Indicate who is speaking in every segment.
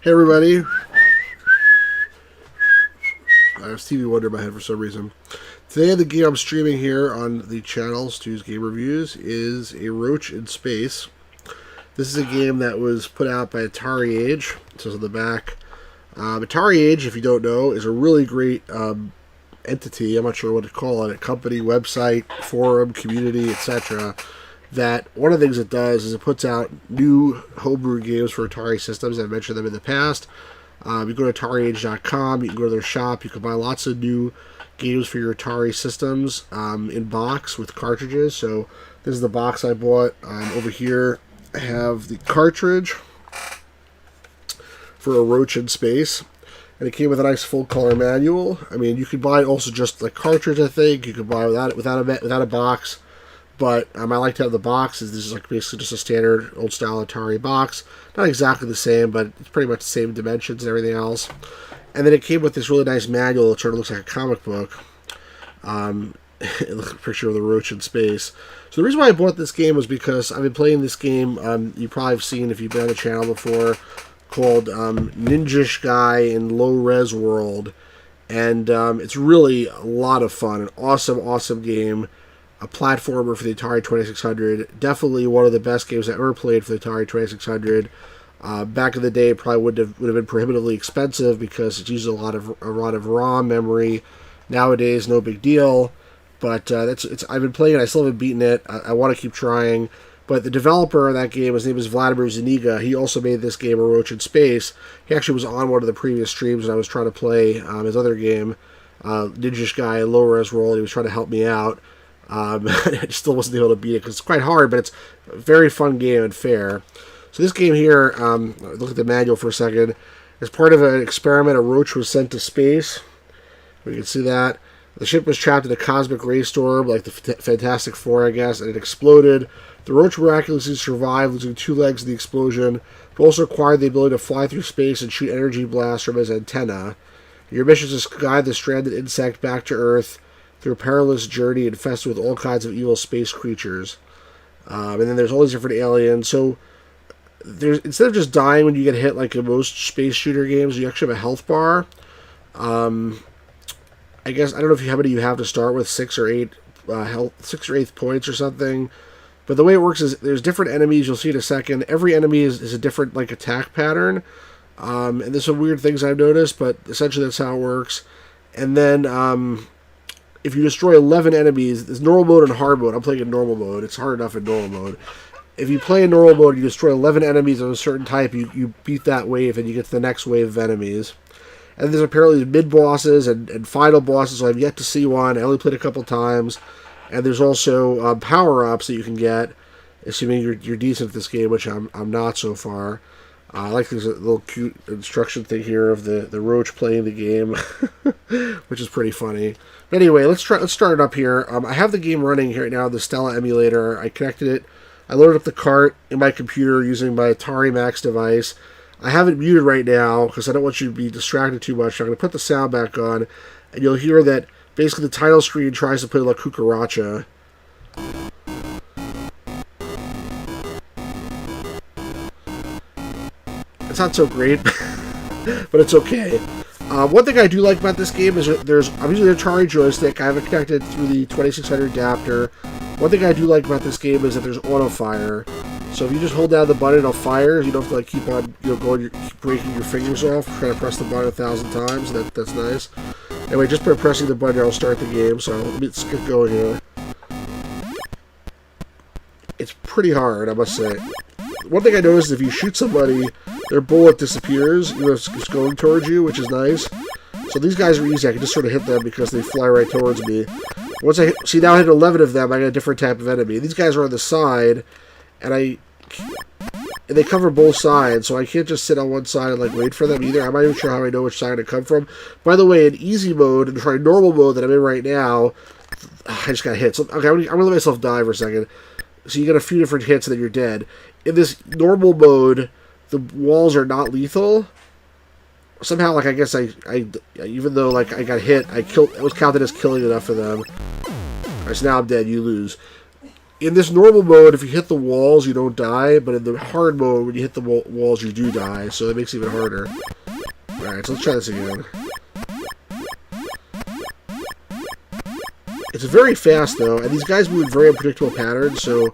Speaker 1: Hey everybody. I have Stevie Wonder in my head for some reason. Today the game I'm streaming here on the channel, Stu's Game Reviews, is a Roach in Space. This is a game that was put out by AtariAge. It says on the back. AtariAge, if you don't know, is a really great entity. I'm not sure what to call it. A company, website, forum, community, etc. That one of the things it does is it puts out new homebrew games for Atari systems. I've mentioned them in the past. You go to AtariAge.com, you can go to their shop, you can buy lots of new games for your Atari systems in box with cartridges. So this is the box I bought. Over here I have the cartridge for a Roach in Space. And it came with a nice full color manual. I mean, you could buy also just the cartridge, I think. You could buy without a box. But I like to have the box. This is like basically just a standard old style Atari box. Not exactly the same, but it's pretty much the same dimensions and everything else. And then it came with this really nice manual that sort of looks like a comic book. It looks like a picture of the Roach in Space. So the reason why I bought this game was because I've been playing this game, you probably have seen if you've been on the channel before, called Ninjish Guy in Low Res World. And it's really a lot of fun. An awesome game. A platformer for the Atari 2600. Definitely one of the best games I ever played for the Atari 2600. Back in the day, it probably would have been prohibitively expensive because it uses a lot of ROM memory. Nowadays, no big deal. But I've been playing it. I still haven't beaten it. I want to keep trying. But the developer of that game, his name is Vladimir Zuniga. He also made this game, A Roach in Space. He actually was on one of the previous streams when I was trying to play his other game, Ninjish Guy, Low Res World. He was trying to help me out. I still wasn't able to beat it because it's quite hard, but it's a very fun game and fair. So this game here, look at the manual for a second. As part of an experiment, a Roach was sent to space. You can see that. The ship was trapped in a cosmic ray storm, like the Fantastic Four, I guess, and it exploded. The Roach miraculously survived, losing 2 legs in the explosion, but also acquired the ability to fly through space and shoot energy blasts from his antenna. Your mission is to guide the stranded insect back to Earth through a perilous journey infested with all kinds of evil space creatures. And then there's all these different aliens. So instead of just dying when you get hit like in most space shooter games, you actually have a health bar. I guess I don't know how many you have to start with, 6 or 8 6 or 8 points or something. But the way it works is there's different enemies. You'll see in a second. Every enemy is a different like attack pattern. And there's some weird things I've noticed, but essentially that's how it works. And then if you destroy 11 enemies, there's normal mode and hard mode. I'm playing in normal mode. It's hard enough in normal mode. If you play in normal mode, you destroy 11 enemies of a certain type, you beat that wave, and you get to the next wave of enemies. And there's apparently mid-bosses and final bosses, so I've yet to see one. I only played a couple times. And there's also power-ups that you can get, assuming you're decent at this game, which I'm not so far. I like this little cute instruction thing here of the Roach playing the game, which is pretty funny. But anyway, let's start it up here. I have the game running here right now, the Stella emulator. I connected it. I loaded up the cart in my computer using my Atari Max device. I have it muted right now because I don't want you to be distracted too much. I'm going to put the sound back on, and you'll hear that basically the title screen tries to play La Cucaracha. It's not so great, but it's okay. One thing I do like about this game is that I'm using an Atari joystick. I have it connected through the 2600 adapter. One thing I do like about this game is that there's auto fire. So if you just hold down the button, it'll fire. You don't have to like keep on keep breaking your fingers off, trying to press the button 1,000 times. That's nice. Anyway, just by pressing the button, I'll start the game. So let's get going here. It's pretty hard, I must say. One thing I noticed is if you shoot somebody, their bullet disappears, it's going towards you, which is nice. So these guys are easy. I can just sort of hit them because they fly right towards me. Once I see now I hit 11 of them, I got a different type of enemy. These guys are on the side, and they cover both sides, so I can't just sit on one side and like wait for them either. I'm not even sure how I know which side to come from. By the way, in easy mode and try normal mode that I'm in right now, I just got hit. So okay, I'm gonna let myself die for a second. So you get a few different hits and then you're dead. In this normal mode, the walls are not lethal. Somehow, like I guess I even though like I got hit, I was counted as killing enough of them. Alright, so now I'm dead. You lose. in this normal mode, if you hit the walls, you don't die, but in the hard mode, when you hit the walls, you do die, so it makes it even harder. Alright, so let's try this again. It's very fast, though, and these guys move in very unpredictable patterns, so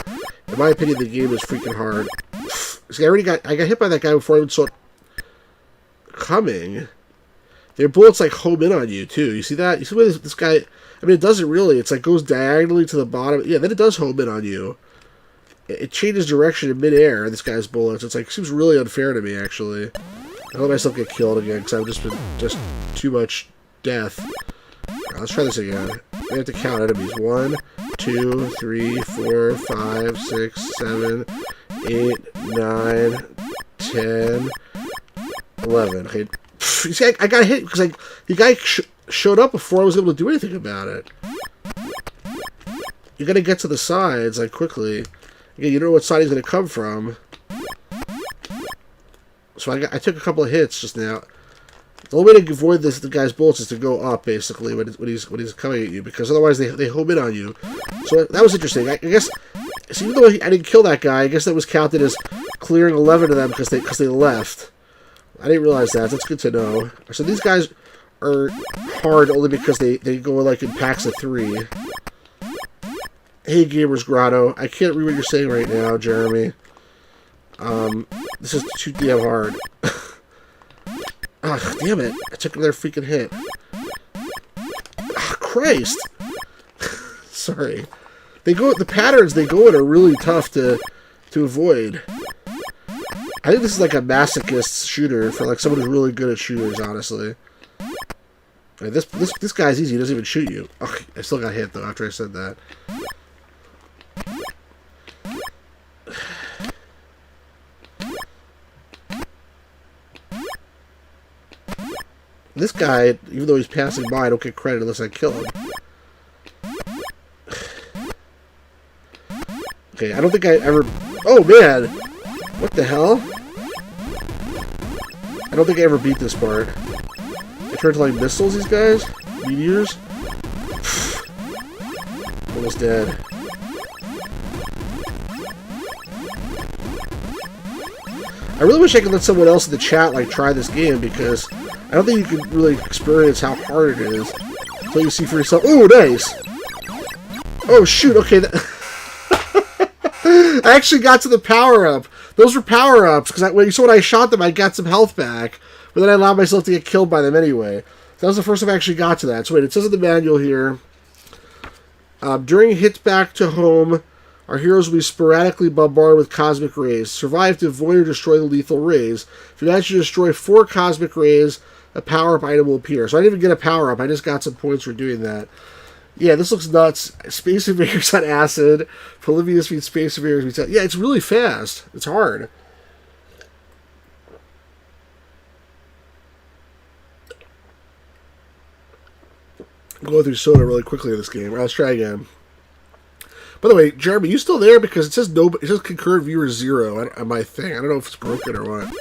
Speaker 1: in my opinion, the game is freaking hard. See, I got hit by that guy before I even saw it coming. Their bullets, like, home in on you, too. You see that? You see where this guy... I mean, it doesn't really. It's like goes diagonally to the bottom. Yeah, then it does home in on you. It changes direction in midair, this guy's bullets. It's like, seems really unfair to me, actually. I let myself get killed again, because I've just been too much death. Right, let's try this again. We have to count enemies. 1, 2, 3, 4, 5, 6, 7, 8, 9, 10, 11. Okay. You see, I got hit because the guy showed up before I was able to do anything about it. You gotta get to the sides, like, quickly. Again, you don't know what side he's gonna come from. So I took a couple of hits just now. The only way to avoid the guy's bullets is to go up, basically, when he's coming at you, because otherwise they home in on you. So that was interesting. I guess, so even though I didn't kill that guy, I guess that was counted as clearing 11 of them because they left. I didn't realize that. That's good to know. So these guys are hard only because they go like in packs of 3. Hey, Gamers Grotto. I can't read what you're saying right now, Jeremy. This is too damn hard. Ah, damn it. I took another freaking hit. Ah, Christ. Sorry. The patterns they go in are really tough to avoid. I think this is like a masochist shooter for like someone who's really good at shooters, honestly. I mean, this guy's easy. He doesn't even shoot you. Oh, I still got hit though after I said that. This guy, even though he's passing by, I don't get credit unless I kill him. Okay, I don't think I ever... Oh, man! What the hell? I don't think I ever beat this part. I turned to, like, missiles, these guys? Meteors? Almost dead. I really wish I could let someone else in the chat, like, try this game, because I don't think you can really experience how hard it is until you see for yourself. Oh, nice! Oh, shoot, okay. I actually got to the power-up. Those were power-ups, because when I shot them, I got some health back, but then I allowed myself to get killed by them anyway. That was the first time I actually got to that. So wait, it says in the manual here, during hits back to home, our heroes will be sporadically bombarded with cosmic rays. Survive to avoid or destroy the lethal rays. If you manage to destroy 4 cosmic rays, a power-up item will appear. So I didn't even get a power-up. I just got some points for doing that. Yeah, this looks nuts. Space Invaders on acid. Polybius meets Space Invaders meets... Yeah, it's really fast. It's hard. I'm going through soda really quickly in this game. Let's try again. By the way, Jeremy, you still there? Because it says no. It says concurrent viewer 0 on my thing. I don't know if it's broken or what.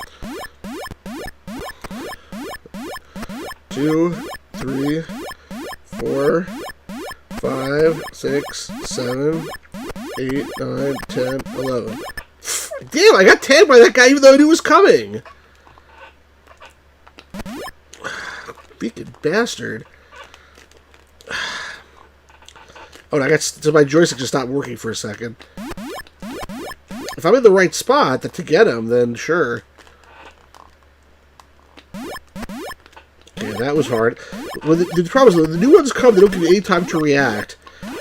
Speaker 1: 2, 3, 4, 5, 6, 7, 8, 9, 10, 11. Damn, I got tagged by that guy even though I knew it was coming. Freaking bastard. Oh, so my joystick just stopped working for a second. If I'm in the right spot to get him, then sure. Okay, that was hard. Well, the problem is, when the new ones come, they don't give you any time to react.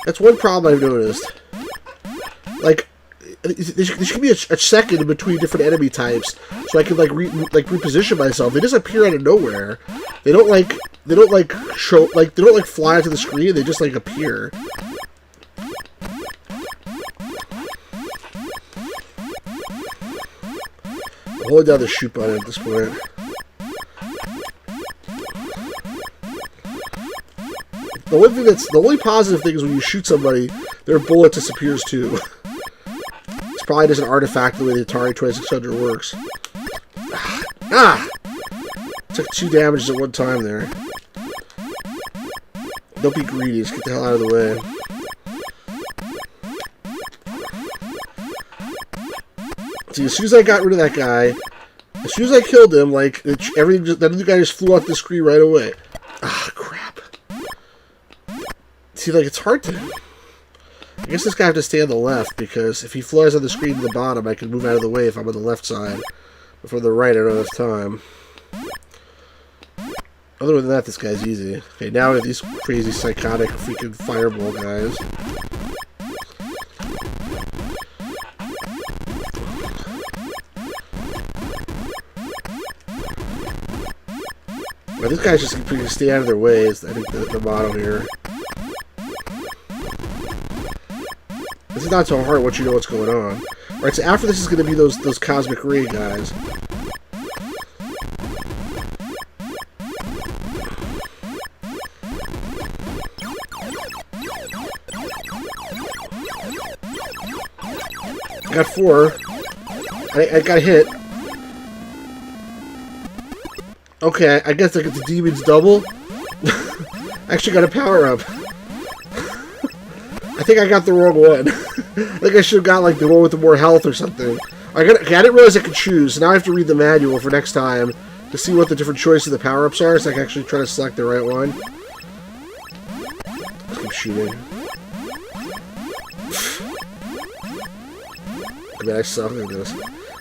Speaker 1: That's one problem I've noticed. Like, there should be a second in between different enemy types, so I can reposition myself. They just appear out of nowhere. They don't fly onto the screen. They just appear. I'm holding down the shoot button at this point. The only positive thing is when you shoot somebody, their bullet disappears too. It's probably just an artifact the way the Atari 2600 works. Ah! Took 2 damages at one time there. Don't be greedy, just get the hell out of the way. See, as soon as I got rid of that guy, as soon as I killed him, like, everything just, that other guy just flew off the screen right away. Ah, crap. See, like, it's hard to... I guess this guy has to stay on the left, because if he flies on the screen to the bottom, I can move out of the way if I'm on the left side. But from the right, I don't have time. Other than that, this guy's easy. Okay, now we have these crazy, psychotic, freaking fireball guys. Well, these guys just can stay out of their way, is I think the motto here. This is not so hard once you know what's going on. Alright, so after this is going to be those cosmic ray guys. I got 4. I got hit. Okay, I guess I get the demons double. I actually got a power up. I think I got the wrong one. I think I should have got like the one with the more health or something. Okay, I didn't realize I could choose, so now I have to read the manual for next time to see what the different choices of the power-ups are, so I can actually try to select the right one. Let's keep shooting. I mean, I suck at this.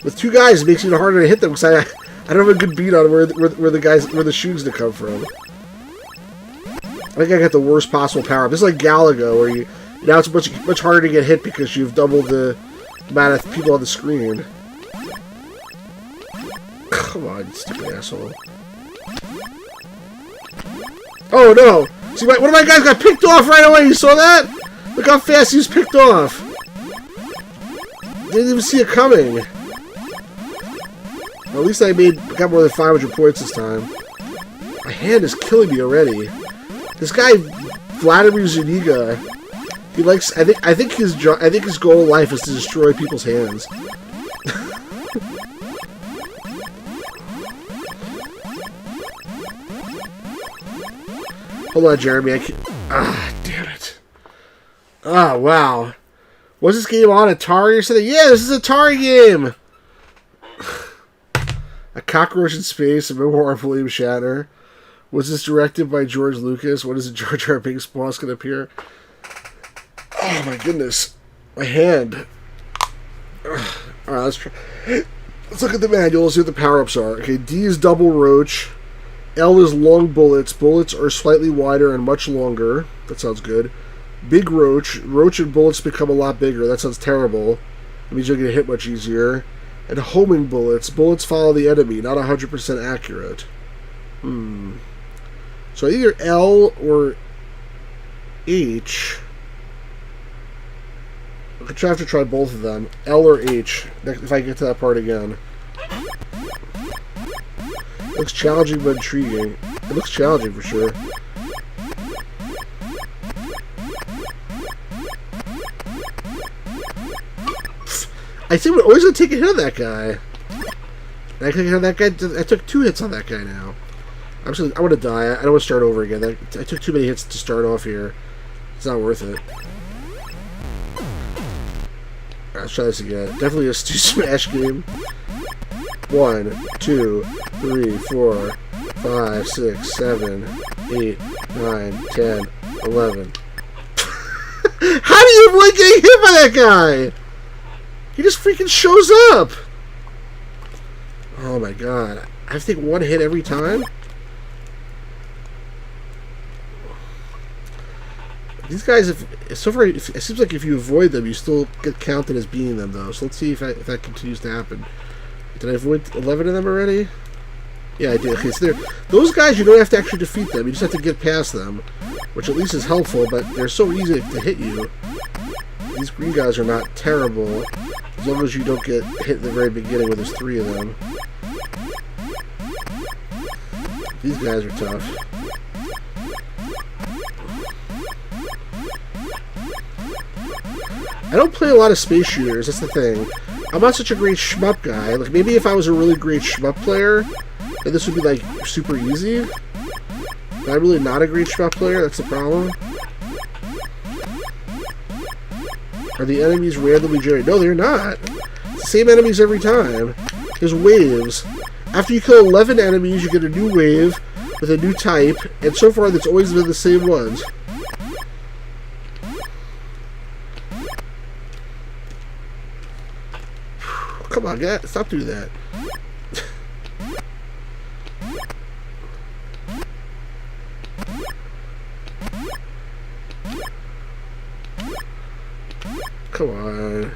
Speaker 1: With 2 guys, it makes it harder to hit them because I don't have a good beat on where the shooting's to come from. I think I got the worst possible power-up. This is like Galago, where now it's much harder to get hit because you've doubled the amount of people on the screen. Come on, you stupid asshole. Oh no! See, one of my guys got picked off right away. You saw that? Look how fast he was picked off. Didn't even see it coming. Well, at least I got more than 500 points this time. My hand is killing me already. This guy, Vladimir Zuniga, he likes. I think his goal in life is to destroy people's hands. Hold on, Jeremy. I can't. Ah, damn it. Ah, wow. Was this game on Atari or something? Yeah, this is an Atari game. A Cockroach in Space, a memoir of William Shatner. Was this directed by George Lucas? When is the Jar Jar Binks boss going to appear? Oh my goodness. My hand. Alright, let's try. Let's look at the manual, see what the power-ups are. Okay, D is double Roach. L is long bullets. Bullets are slightly wider and much longer. That sounds good. Big Roach. Roach and bullets become a lot bigger. That sounds terrible. That means you'll get hit much easier. And homing bullets. Bullets follow the enemy. Not 100% accurate. So either L or H. I could have to try both of them. L or H. If I get to that part again. Looks challenging but intriguing. It looks challenging for sure. I think we're always going to take a hit on that guy. I take a hit on that guy. I took 2 hits on that guy now. I want to die. I don't want to start over again. I took too many hits to start off here. It's not worth it. Alright, let's try this again. Definitely a Smash game. 1, 2, 3, 4, 5, 6, 7, 8, 9, 10, 11. How do you avoid getting hit by that guy? He just freaking shows up. Oh my god. I have to take 1 hit every time? These guys, so far, it seems like if you avoid them, you still get counted as beating them, though. So let's see if that continues to happen. Did I avoid 11 of them already? Yeah, I did. Okay, so those guys, you don't have to actually defeat them. You just have to get past them, which at least is helpful, but they're so easy to hit you. These green guys are not terrible, as long as you don't get hit at the very beginning when there's 3 of them. These guys are tough. I don't play a lot of space shooters, that's the thing. I'm not such a great shmup guy. Like, maybe if I was a really great shmup player, then this would be, like, super easy. But I'm really not a great shmup player, that's the problem. Are the enemies randomly generated? No, they're not. Same enemies every time. There's waves. After you kill 11 enemies, you get a new wave with a new type, and so far it's always been the same ones. Come on, guys, stop doing that. Come on.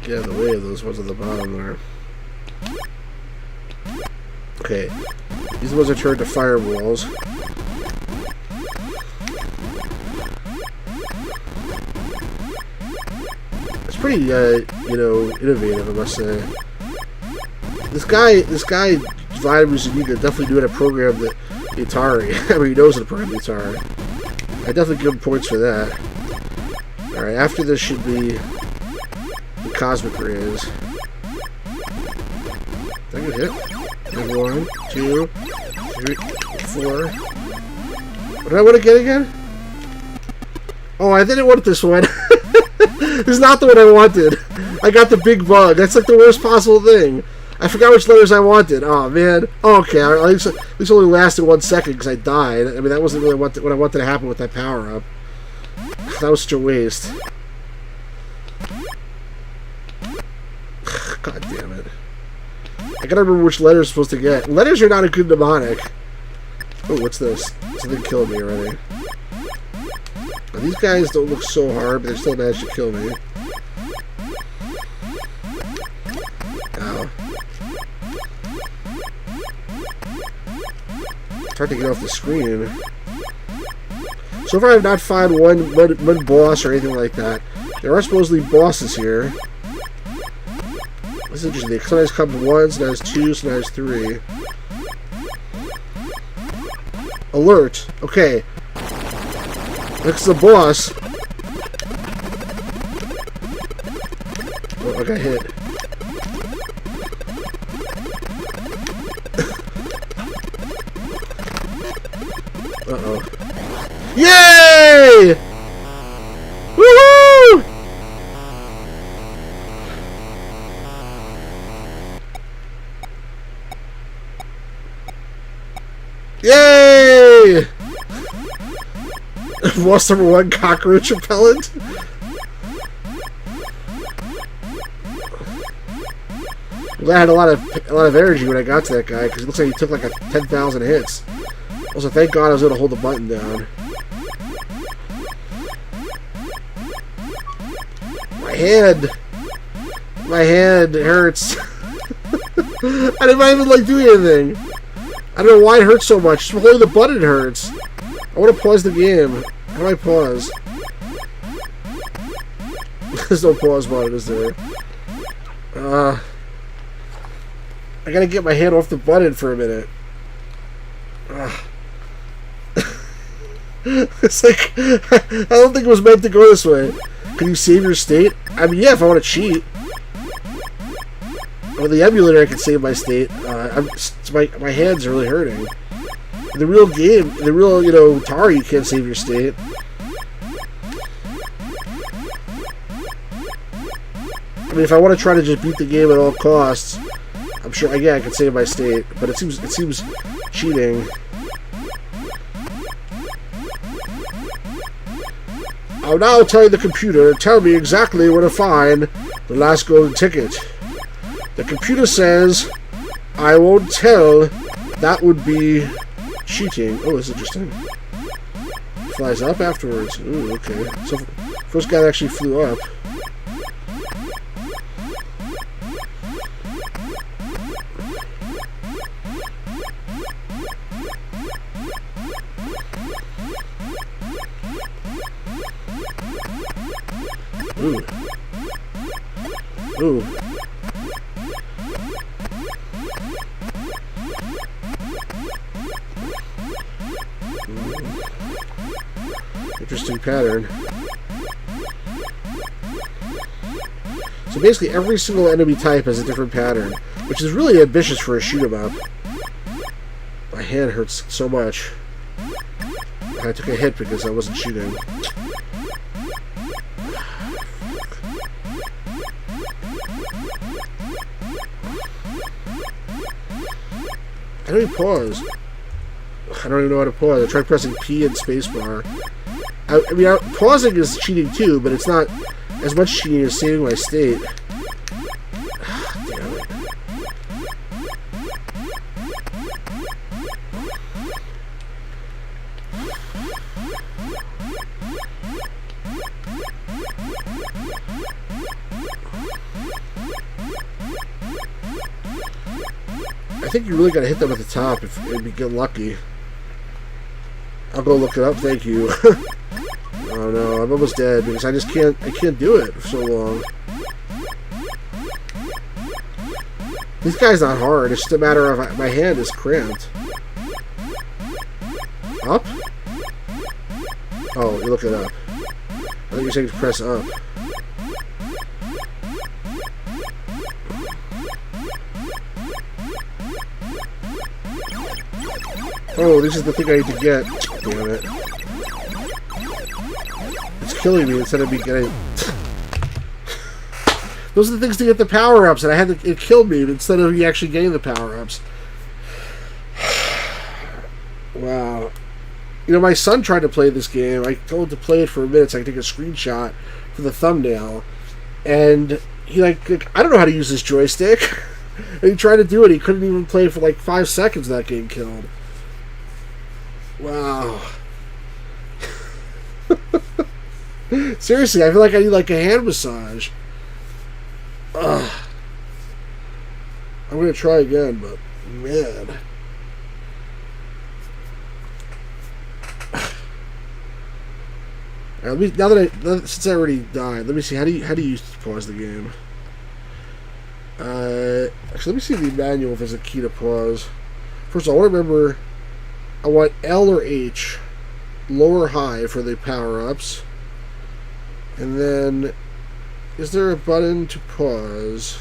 Speaker 1: Get out of the way of those ones at the bottom there. Okay. These ones are turned to fireballs. It's pretty, you know, innovative, I must say. This guy, Vladimir Zuniga, definitely knew how to program the Atari. I mean, he knows how to program the Atari. I definitely give him points for that. Alright, after this should be the Cosmic Rays. I can hit. 1, 2, 3, 4. What did I want to get again? Oh, I didn't want this one. This is not the one I wanted. I got the big bug. That's like the worst possible thing. I forgot which letters I wanted. Oh, man. Oh, okay. At least only lasted 1 second because I died. I mean, that wasn't really what I wanted to happen with that power-up. That was such a waste. God damn it. I gotta remember which letters I'm supposed to get. Letters are not a good mnemonic. Oh, what's this? Something killed me already. Now, these guys don't look so hard, but they still managed to kill me. Ow. It's hard to get off the screen. So far, I've not found one boss or anything like that. There are supposedly bosses here. This is interesting. Sometimes comes 1, sometimes 2, sometimes 3. Alert. Okay. Next to the boss. Oh, I got hit. Uh-oh. Yay! Woohoo! Yay! Boss number 1, cockroach repellent. Well, I had a lot of energy when I got to that guy because it looks like he took like 10,000 hits. Also, thank God I was able to hold the button down. My hand hurts. I didn't even like do anything. I don't know why it hurts so much. Just holding the button hurts. I want to pause the game. How do I pause? There's no pause button, is there? I gotta get my hand off the button for a minute. It's like, I don't think it was meant to go this way. Can you save your state? I mean, yeah, if I want to cheat. With the emulator, I can save my state. My hands are really hurting. In the real game, in the real, you know, Atari, you can't save your state. I mean, if I want to try to just beat the game at all costs, I'm sure, yeah, I can save my state. But it seems cheating. I'll now tell the computer, tell me exactly where to find the last golden ticket. The computer says, I won't tell. That would be cheating. Oh, that's interesting. Flies up afterwards. Ooh, okay. So, first guy that actually flew up. Ooh. Ooh. Interesting pattern. So basically every single enemy type has a different pattern, which is really ambitious for a shoot-'em-up. My hand hurts so much. I took a hit because I wasn't shooting. How do we pause? I don't even know how to pause. I tried pressing P and spacebar. I mean, pausing is cheating too, but it's not as much cheating as saving my state. Damn it. I think you really gotta hit them at the top if you get lucky. I'll go look it up, thank you. Oh no, I'm almost dead because I can't do it for so long. This guy's not hard, it's just a matter of my hand is cramped. Up? Oh, you look it up. I think you're saying to press up. Oh, this is the thing I need to get. Damn it. It's killing me instead of me getting... Those are the things to get the power-ups, and I had to... It killed me instead of me actually getting the power-ups. Wow. You know, my son tried to play this game. I told him to play it for a minute so I could take a screenshot for the thumbnail. And he, I don't know how to use this joystick. And he tried to do it. He couldn't even play for like 5 seconds that game killed. Wow. Seriously, I feel like I need like a hand massage. Ugh. I'm gonna try again, but man. Let me, since I already died, let me see how do you pause the game? Actually, let me see the manual if there's a key to pause. First of all, I want to remember. I want L or H, low or high for the power-ups. And then, is there a button to pause?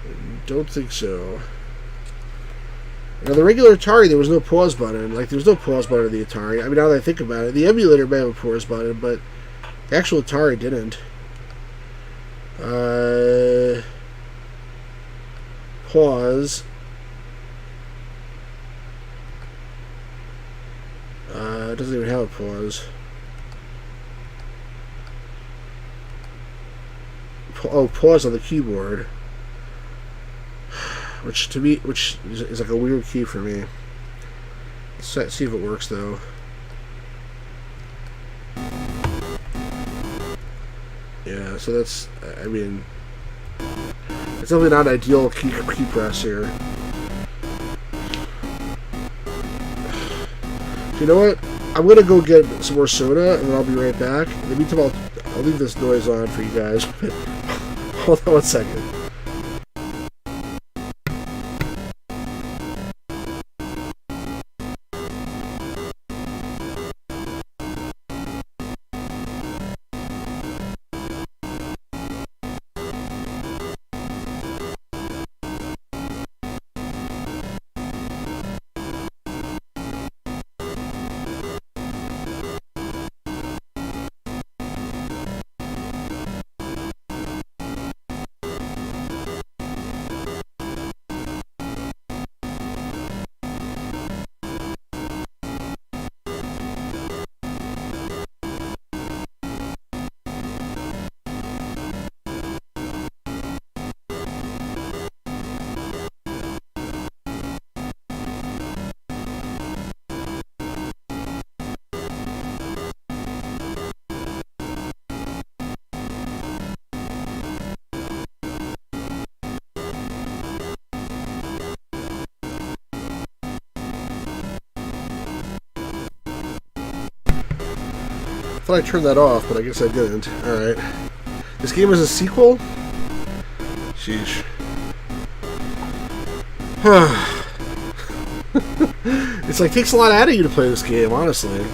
Speaker 1: I don't think so. Now, the regular Atari, there was no pause button. Like, there was no pause button on the Atari. I mean, now that I think about it, the emulator may have a pause button, but the actual Atari didn't. Pause. It doesn't even have a pause. Pause on the keyboard. Which to me, is like a weird key for me. Let's see if it works though. Yeah, so that's, I mean, it's definitely not an ideal key press here. You know what? I'm gonna go get some more soda, and then I'll be right back. In the meantime, I'll leave this noise on for you guys. Hold on 1 second. I thought I turned that off, but I guess I didn't. Alright. This game is a sequel? Sheesh. It's like, takes a lot out of you to play this game, honestly.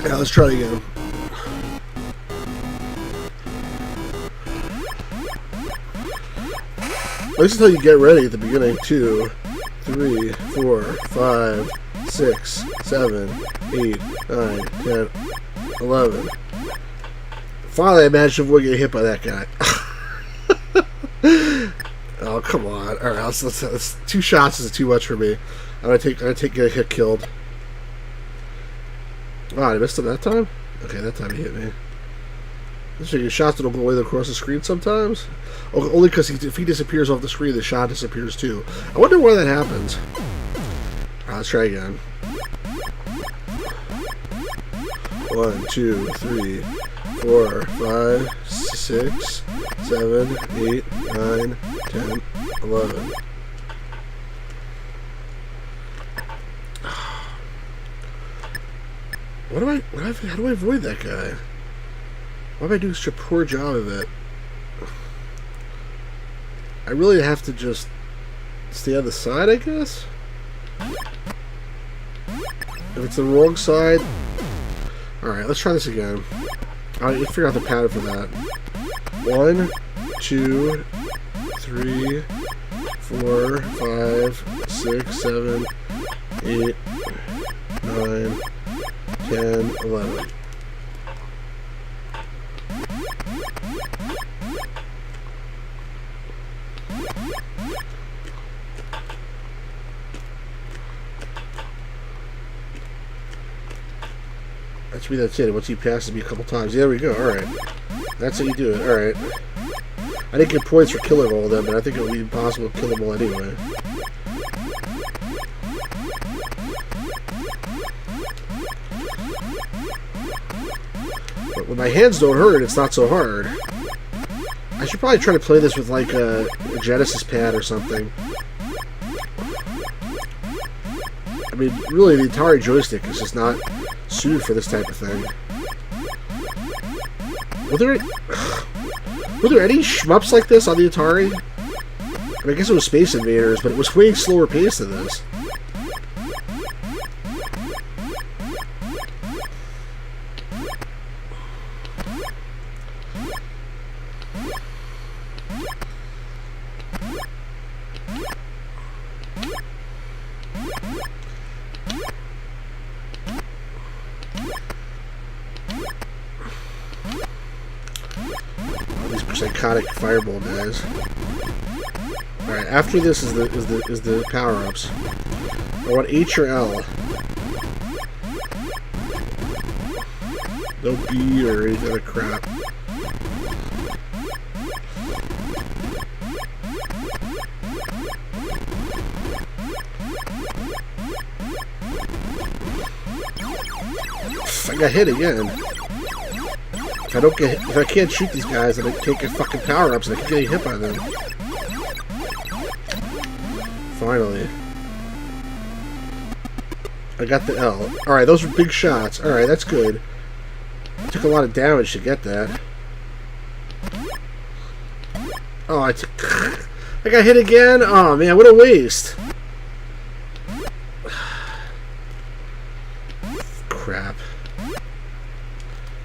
Speaker 1: Yeah, let's try it again. At least until you get ready at the beginning, 2, 3, 4, 5, 6, 7, 8, 9, 10, 11. Finally, I managed to avoid getting hit by that guy. Oh, come on. Alright, let's 2 shots is too much for me. I'm gonna get a hit killed. Oh, I missed him that time? Okay, that time he hit me. So your shots don't go away across the screen sometimes? Oh, only because if he disappears off the screen, the shot disappears too. I wonder why that happens. Alright, let's try again. 1, 2, 3, 4, 5, 6, 7, 8, 9, 10, 11. How do I avoid that guy? Why am I doing such a poor job of it? I really have to just stay on the side, I guess? If it's the wrong side... Alright, let's try this again. I'll figure out the pattern for that. 1, 2, 3, 4, 5, 6, 7, 8, 9, 10, 11. That's it. Once he passes me a couple times. There we go. Alright. That's how you do it. Alright. I didn't get points for killing all of them, but I think it would be impossible to kill them all anyway. But when my hands don't hurt, it's not so hard. I should probably try to play this with like a Genesis pad or something. I mean, really, the Atari joystick is just not suited for this type of thing. Were there any shmups like this on the Atari? I mean, I guess it was Space Invaders, but it was way slower paced than this. Psychotic fireball guys. Alright, after this is the power-ups. I want H or L. No B or any other crap. I got hit again. If I can't shoot these guys, then I can't get fucking power-ups and I keep getting hit by them. Finally. I got the L. Alright, those were big shots. Alright, that's good. I took a lot of damage to get that. Oh, I got hit again? Oh man, what a waste. Crap.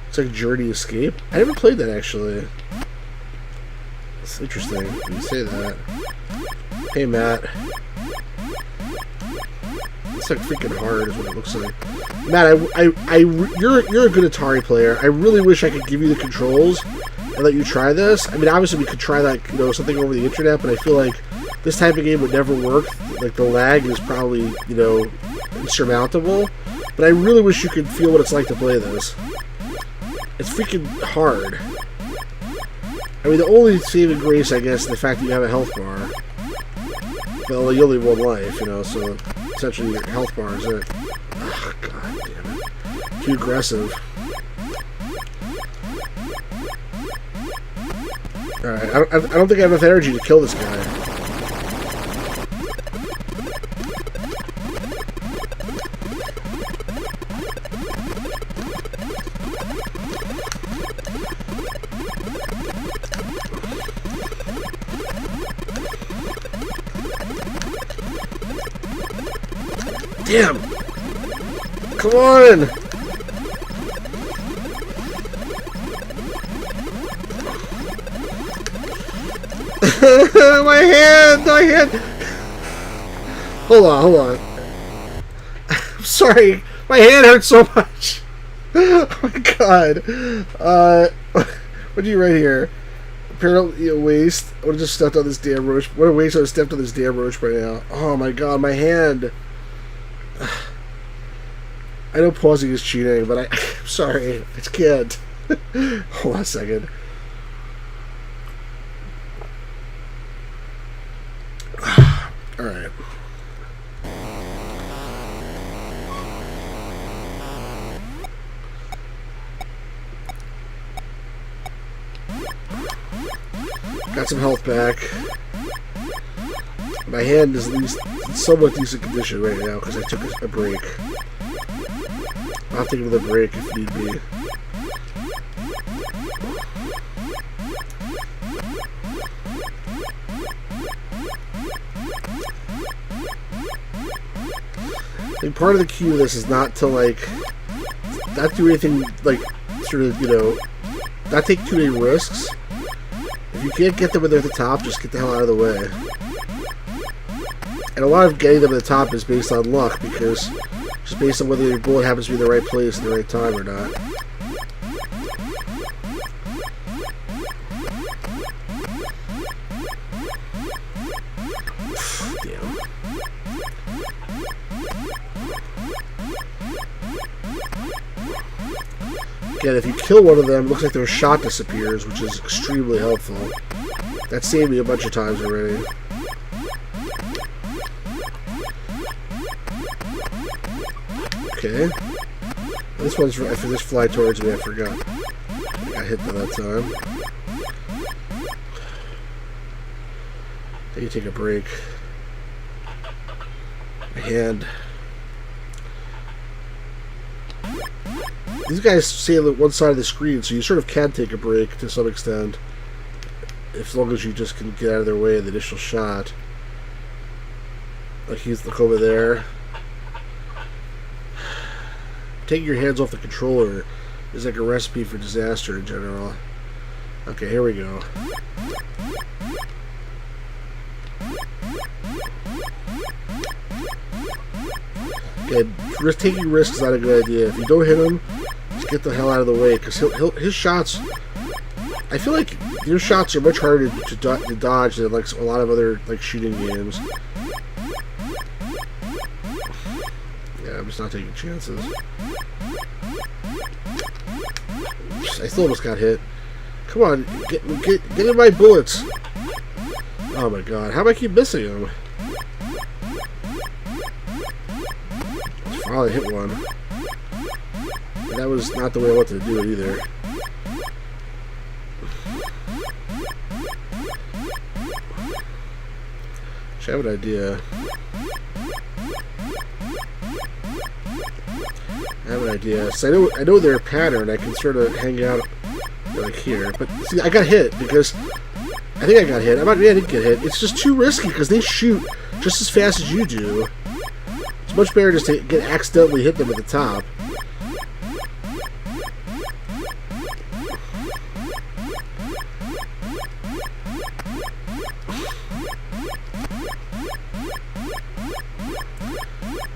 Speaker 1: It's like Journey Escape. I never played that actually. It's interesting when you say that. Hey Matt. It's like freaking hard is what it looks like. Matt, you're a good Atari player. I really wish I could give you the controls and let you try this. I mean, obviously we could try like, you know, something over the internet, but I feel like this type of game would never work. Like the lag is probably, you know, insurmountable. But I really wish you could feel what it's like to play this. It's freaking hard. I mean, the only saving grace, I guess, is the fact that you have a health bar. Well, you only have 1 life, you know, so essentially your health bar is it. Oh, god damn it. Too aggressive. Alright, I don't think I have enough energy to kill this guy. Damn! Come on! My hand! Hold on. I'm sorry. My hand hurts so much. Oh my god. What do you write here? Apparently, waste. I would have just stepped on this damn roach. What a waste I would have stepped on this damn roach right now. Oh my god, my hand. I know pausing is cheating, but I'm sorry. I just can't. Hold on a second. Alright. Got some health back. My hand is at least in somewhat decent condition right now because I took a break. I'll take another break if need be. I think part of the key to this is not to, like, not do anything, like, sort of, you know, not take too many risks. If you can't get them when they're at the top, just get the hell out of the way. And a lot of getting them at the top is based on luck, because just based on whether your bullet happens to be in the right place at the right time or not. Damn. Again, if you kill one of them, it looks like their shot disappears, which is extremely helpful. That saved me a bunch of times already. Okay. This one's right for this fly towards me, I forgot. I got hit by that time. Then you take a break. My hand. These guys sail at one side of the screen, so you sort of can take a break to some extent. As long as you just can get out of their way in the initial shot. Like he's look over there. Taking your hands off the controller is like a recipe for disaster in general. Okay, here we go. Okay, taking risks is not a good idea. If you don't hit him, just get the hell out of the way, because his shots. I feel like your shots are much harder to dodge than like a lot of other like shooting games. Yeah, I'm just not taking chances. I still almost got hit. Come on, get in my bullets. Oh my god, how do I keep missing them? Finally hit one. And that was not the way I wanted to do it either. Actually, I have an idea. So I know their pattern. I can sort of hang out like here. But see, I got hit because I think I got hit. I didn't get hit. It's just too risky because they shoot just as fast as you do. It's much better just to accidentally hit them at the top.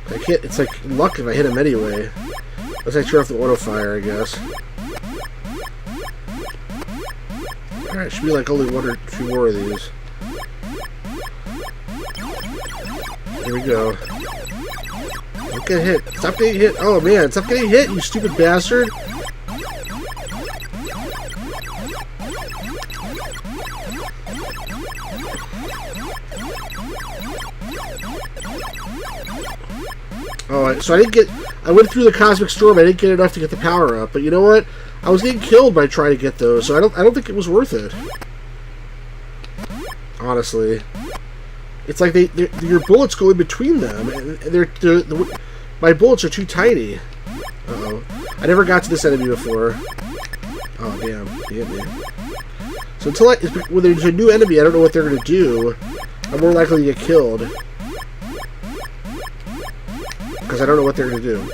Speaker 1: I can't. It's like luck if I hit him anyway. Unless I turn off the auto fire, I guess. Alright, should be like only one or two more of these. Here we go. Don't get hit. Stop getting hit. Oh man, stop getting hit, you stupid bastard. Oh, so I didn't get... I went through the Cosmic Storm. I didn't get enough to get the power up. But you know what? I was getting killed by trying to get those, so I don't think it was worth it. Honestly. It's like your bullets go in between them, and my bullets are too tiny. Uh-oh. I never got to this enemy before. Oh, damn. He hit me. So when there's a new enemy, I don't know what they're going to do. I'm more likely to get killed. Because I don't know what they're going to do.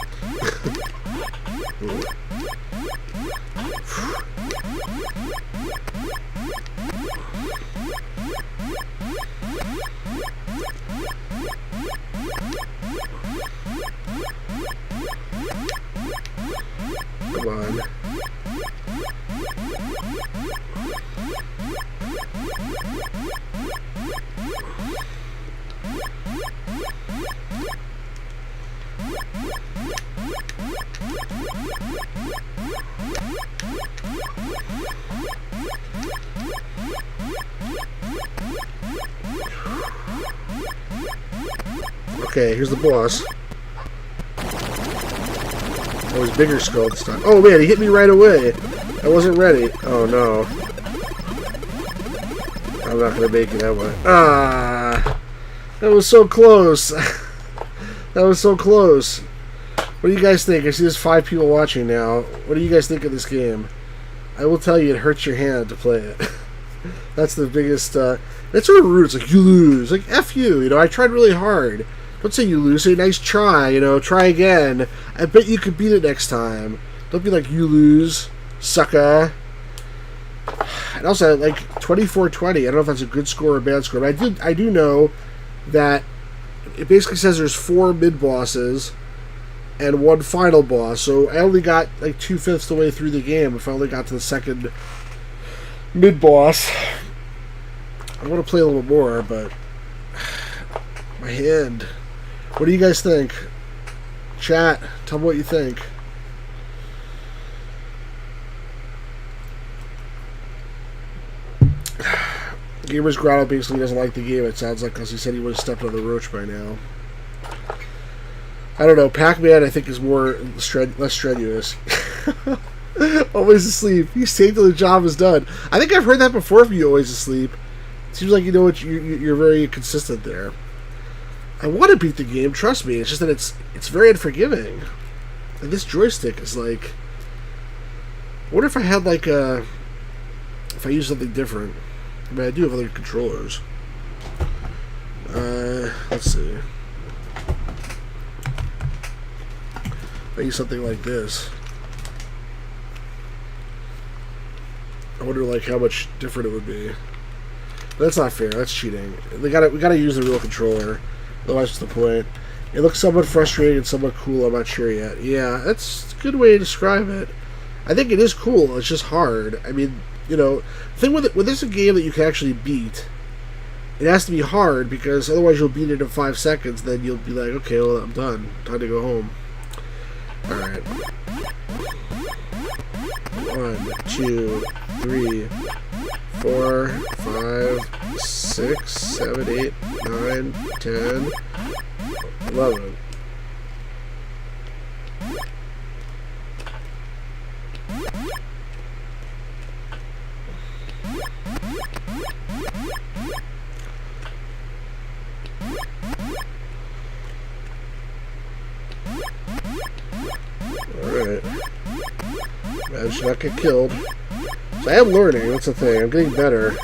Speaker 1: Okay, here's the boss. That was bigger skull this time. Oh man, he hit me right away. I wasn't ready. Oh no. I'm not gonna make it that way. Ah! That was so close. That was so close. What do you guys think? I see there's 5 people watching now. What do you guys think of this game? I will tell you, it hurts your hand to play it. That's the biggest, that's sort of rude. It's like, you lose. Like, F you. You know, I tried really hard. Don't say you lose. Say, nice try. You know, try again. I bet you could beat it next time. Don't be like, you lose, sucker. And also, like, 24-20. I don't know if that's a good score or a bad score, but I do know that it basically says there's 4 mid-bosses and 1 final boss. So I only got, like, 2/5 the way through the game if I only got to the second mid-boss. I want to play a little more, but my hand. What do you guys think? Chat, tell me what you think. Gamer's Grotto basically doesn't like the game, it sounds like, because he said he would have stepped on the Roach by now. I don't know, Pac-Man I think is less strenuous. Always asleep. You stay till the job is done. I think I've heard that before from you, always asleep. It seems like you know what you're very consistent there. I want to beat the game, trust me. It's just that it's very unforgiving. And this joystick is like... I wonder if I had like a... If I use something different. I mean, I do have other controllers. Let's see. If I use something like this. I wonder like how much different it would be. But that's not fair. That's cheating. We gotta use the real controller. Otherwise, what's the point? It looks somewhat frustrating and somewhat cool. I'm not sure yet. Yeah, that's a good way to describe it. I think it is cool. It's just hard. I mean, you know, the thing with it, when there's a game that you can actually beat, it has to be hard because otherwise you'll beat it in 5 seconds. Then you'll be like, okay, well, I'm done. Time to go home. All right. 1, 2, 3, 4, 5, 6, 7, 8, 9, 10, 11. Alright. I should not get killed. So I am learning, that's the thing. I'm getting better.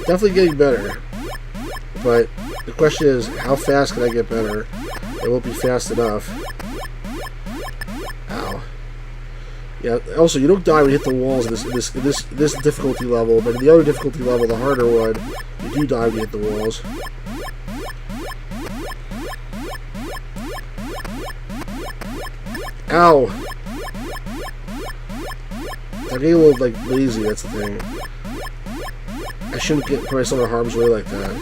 Speaker 1: Definitely getting better. But the question is, how fast can I get better? It won't be fast enough. Ow. Yeah, also, you don't die when you hit the walls in this difficulty level, but in the other difficulty level, the harder one, you do die when you hit the walls. Ow! I'm getting a little, like, lazy, that's the thing. I shouldn't put myself in harm's way like that.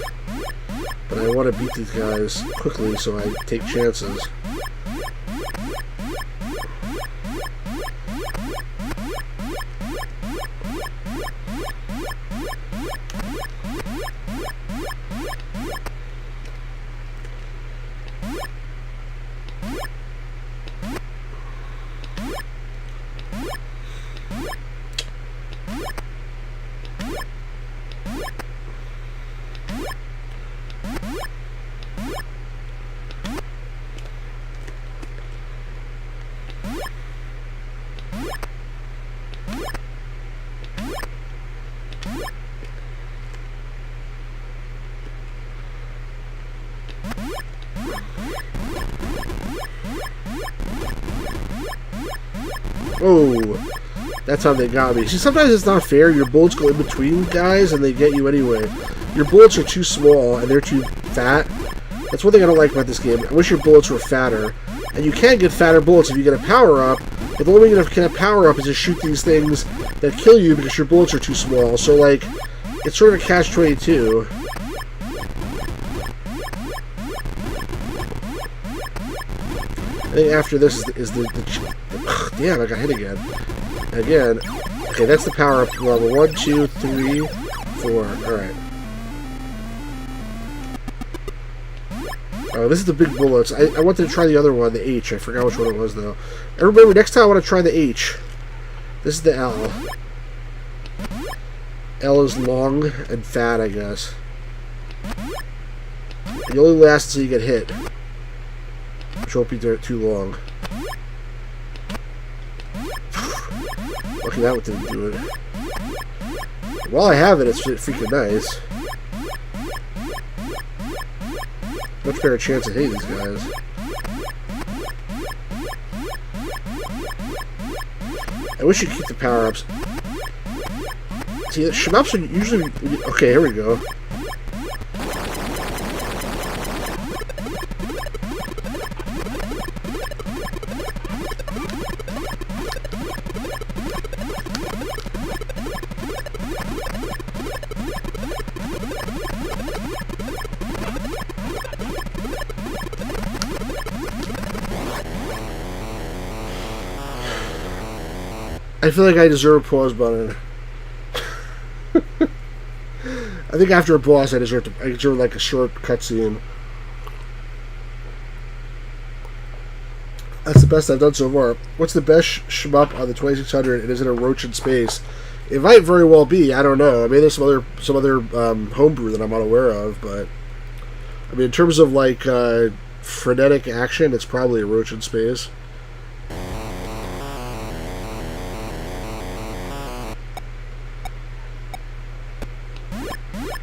Speaker 1: But I want to beat these guys quickly, so I take chances. Oh, that's how they got me. See, sometimes it's not fair. Your bullets go in between guys, and they get you anyway. Your bullets are too small, and they're too fat. That's one thing I don't like about this game. I wish your bullets were fatter. And you can get fatter bullets if you get a power-up, but the only way you can get a power-up is to shoot these things that kill you because your bullets are too small. So, like, it's sort of a catch-22. I think after this is the damn, I got hit again. Again. Okay, that's the power up level. 1, 2, 3, 4. Alright. Oh, this is the big bullets. I wanted to try the other one, the H. I forgot which one it was, though. Everybody, next time I want to try the H. This is the L. L is long and fat, I guess. It only lasts until you get hit. Which won't be too long. Lucky that one didn't do it. While I have it, it's freaking nice. Much better chance of hitting these guys. I wish you'd keep the power-ups. See, the shmups are usually... Okay, here we go. I feel like I deserve a pause button. I think after a boss, I deserve like a short cutscene. That's the best I've done so far. What's the best shmup on the 2600? And is it a Roach in space? It might very well be. I don't know. I mean, there's some other homebrew that I'm unaware of, but I mean, in terms of like frenetic action, it's probably a Roach in space.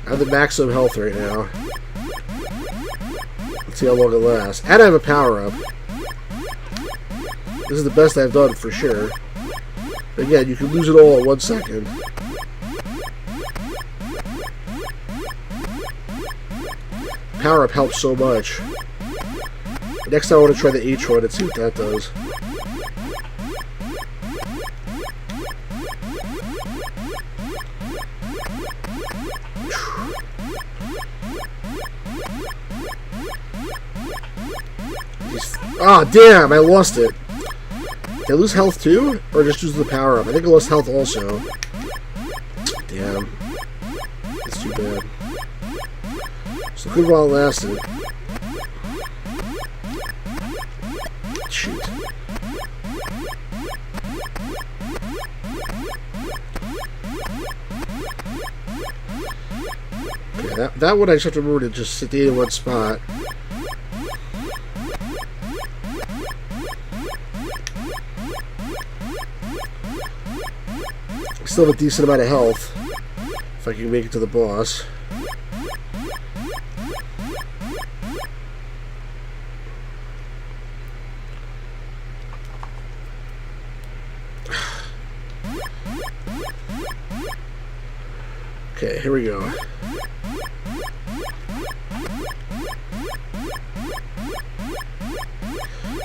Speaker 1: I have the maximum health right now. Let's see how long it lasts. And I have a power-up. This is the best I've done, for sure. Again, you can lose it all in 1 second. Power-up helps so much. Next time I want to try the H one and see what that does. Ah, oh, damn, I lost it. Did I lose health too? Or just lose the power up? I think I lost health also. Damn. That's too bad. So good while it lasted. Shoot. Okay, that one I just have to remember to just stay in one spot. Still have a decent amount of health if I can make it to the boss. Okay, here we go.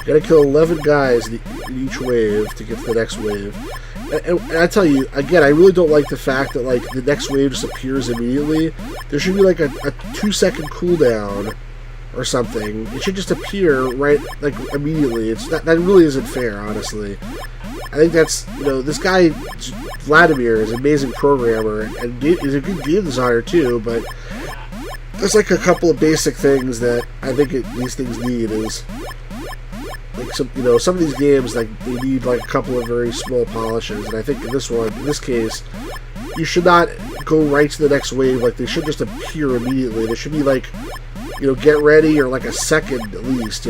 Speaker 1: Gotta kill 11 guys in each wave to get to the next wave. And I tell you, again, I really don't like the fact that, like, the next wave just appears immediately. There should be, like, a 2-second cooldown or something. It should just appear right, like, immediately. That really isn't fair, honestly. I think that's, you know, this guy, Vladimir, is an amazing programmer, and he's a good game designer, too, but there's, like, a couple of basic things that I think these things need is... Like some of these games, like they need like a couple of very small polishes, and I think in this case, you should not go right to the next wave. Like they should just appear immediately. There should be like, get ready or like a second at least.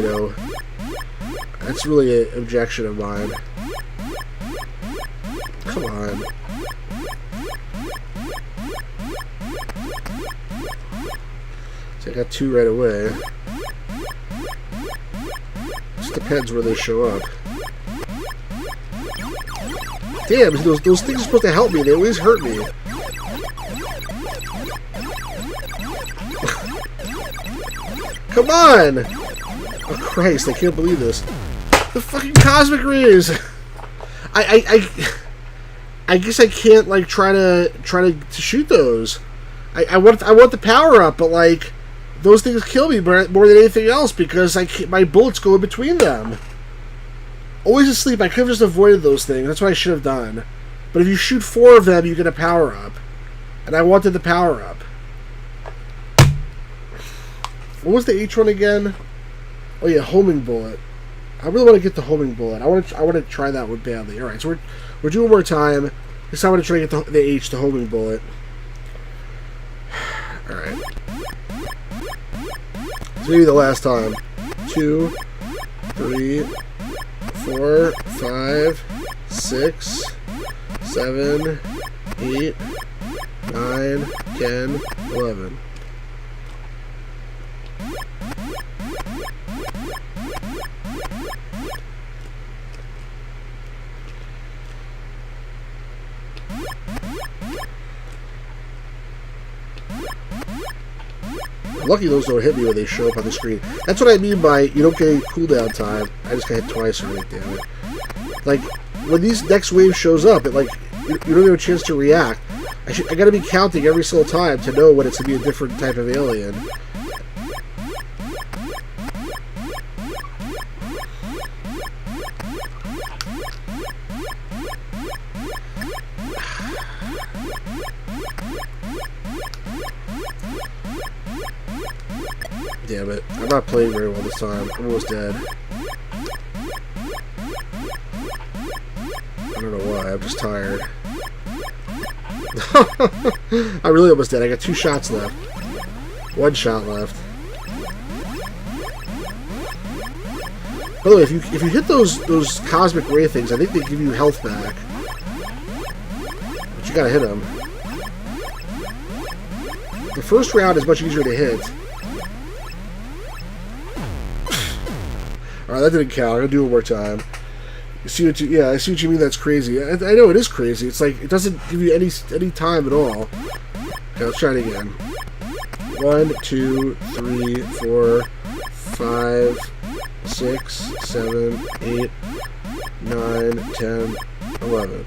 Speaker 1: That's really an objection of mine. Come on. So I got 2 right away. Depends where they show up. Damn, those things are supposed to help me. They always hurt me. Come on! Oh Christ, I can't believe this. The fucking cosmic rays! I guess I can't like try to shoot those. I want the power up, but like those things kill me more than anything else because my bullets go in between them. Always asleep. I could have just avoided those things. That's what I should have done. But if you shoot 4 of them, you get a power up, and I wanted the power up. What was the H one again? Oh yeah, homing bullet. I really want to get the homing bullet. I want to try that one badly. All right, so we're doing more time. This time I'm going to try to get the H, the homing bullet. All right. So maybe the last time. 2, 3, 4, 5, 6, 7, 8, 9, 10, 11. Lucky those don't hit me when they show up on the screen. That's what I mean by you don't get any cooldown time. I just got hit twice already, damn it. Like, when these next wave shows up, it like you don't have a chance to react. I gotta be counting every single time to know when it's gonna be a different type of alien. Damn it. I'm not playing very well this time. I'm almost dead. I don't know why. I'm just tired. I'm really almost dead. I got 2 shots left. 1 shot left. By the way, if you hit those cosmic ray things, I think they give you health back. But you gotta hit them. The first round is much easier to hit. Alright, that didn't count. I'm gonna do it one more time. You see what you, yeah, I see what you mean. That's crazy. I know it is crazy. It's like it doesn't give you any time at all. Okay, let's try it again. 1, 2, 3, 4, 5, 6, 7, 8, 9, 10, 11.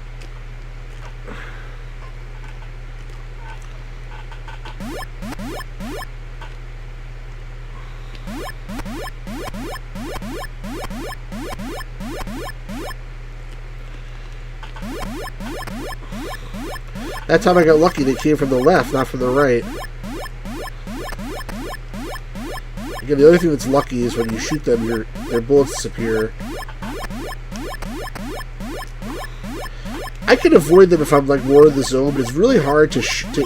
Speaker 1: That time I got lucky. They came from the left, not from the right. Again, the other thing that's lucky is when you shoot them, their bullets disappear. I can avoid them if I'm like more in the zone, but it's really hard to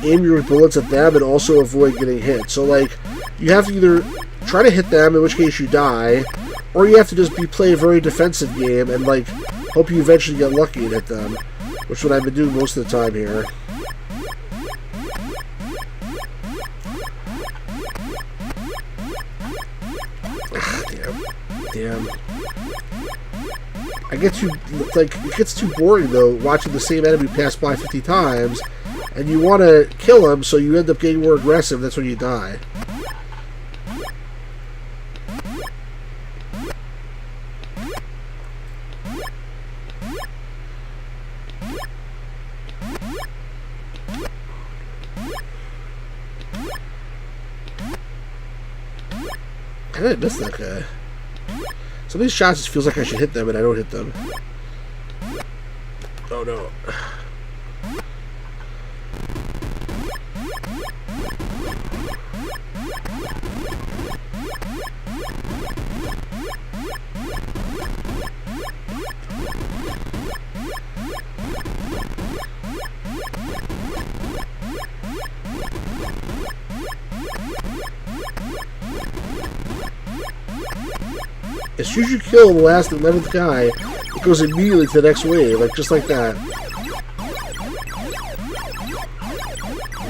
Speaker 1: aim your bullets at them and also avoid getting hit. So like, you have to either try to hit them, in which case you die, or you have to just play a very defensive game and like hope you eventually get lucky and hit them. Which is what I've been doing most of the time here. Damn. I get too, like, it gets too boring though, watching the same enemy pass by 50 times, and you want to kill him, so you end up getting more aggressive. That's when you die. I didn't miss that guy. Some of these shots, it feels like I should hit them, and I don't hit them. Oh no. As soon as you kill the last 11th guy, it goes immediately to the next wave, like just like that.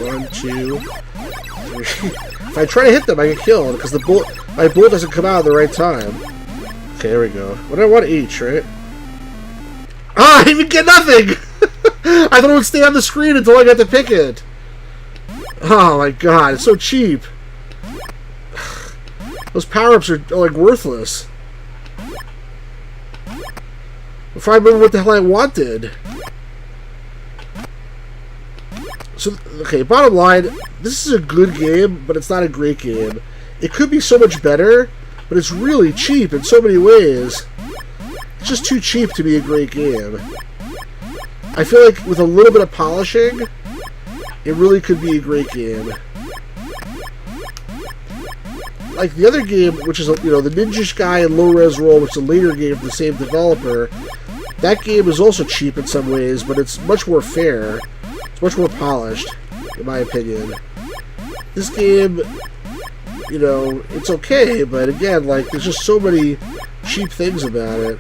Speaker 1: 1, 2, 3. If I try to hit them, I get killed because my bullet doesn't come out at the right time. Okay, there we go. What do I want? H, right? Ah, I didn't even get nothing! I thought it would stay on the screen until I got to pick it. Oh my god, it's so cheap. Those power-ups are like worthless. If I remember what the hell I wanted. So, okay, bottom line, this is a good game, but it's not a great game. It could be so much better, but it's really cheap in so many ways. It's just too cheap to be a great game. I feel like with a little bit of polishing, it really could be a great game. Like the other game, which is, you know, the Ninjish Guy and Low Res Roll, which is a later game from the same developer, that game is also cheap in some ways, but it's much more fair. It's much more polished, in my opinion. This game, you know, it's okay, but again, like, there's just so many cheap things about it.